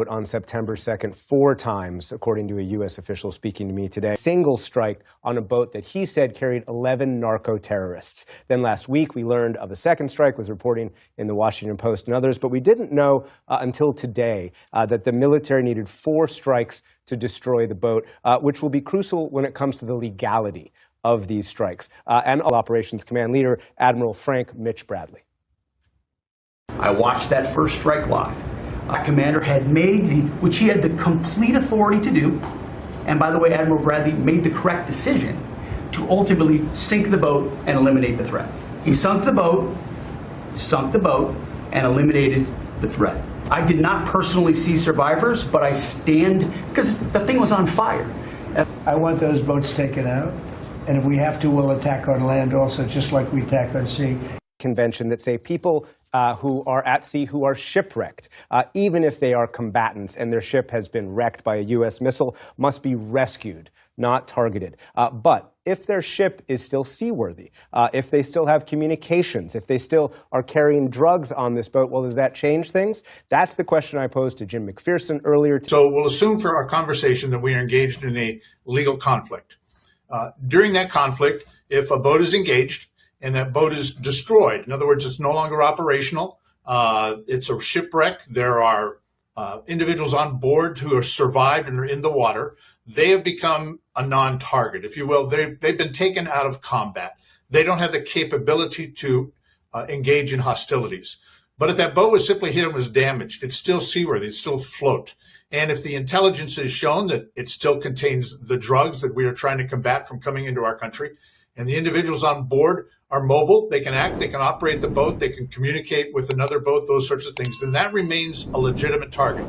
On September 2nd, 4 times, according to a U.S. official speaking to me today. Single strike on a boat that he said carried 11 narco-terrorists. Then last week, we learned of a second strike, was reporting in the Washington Post and others, but we didn't know until today that the military needed 4 strikes to destroy the boat, which will be crucial when it comes to the legality of these strikes. And Operations Command Leader, Admiral Frank Mitsch Bradley. I watched that first strike live. Our commander had made which he had the complete authority to do, and by the way, Admiral Bradley made the correct decision to ultimately sink the boat and eliminate the threat. He sunk the boat, and eliminated the threat. I did not personally see survivors, but I stand, because the thing was on fire. I want those boats taken out, and if we have to, we'll attack on land also, just like we attack on sea. Convention that say people who are at sea who are shipwrecked, even if they are combatants and their ship has been wrecked by a U.S. missile, must be rescued, not targeted. But if their ship is still seaworthy, if they still have communications, if they still are carrying drugs on this boat, well, does that change things? That's the question I posed to Jim McPherson earlier. So we'll assume for our conversation that we are engaged in a legal conflict. During that conflict, if a boat is engaged, and that boat is destroyed. In other words, it's no longer operational. It's a shipwreck. There are individuals on board who have survived and are in the water. They have become a non-target, if you will. They've been taken out of combat. They don't have the capability to engage in hostilities. But if that boat was simply hit and was damaged, it's still seaworthy, it's still afloat. And if the intelligence is shown that it still contains the drugs that we are trying to combat from coming into our country, and the individuals on board are mobile, they can act, they can operate the boat, they can communicate with another boat, those sorts of things, then that remains a legitimate target.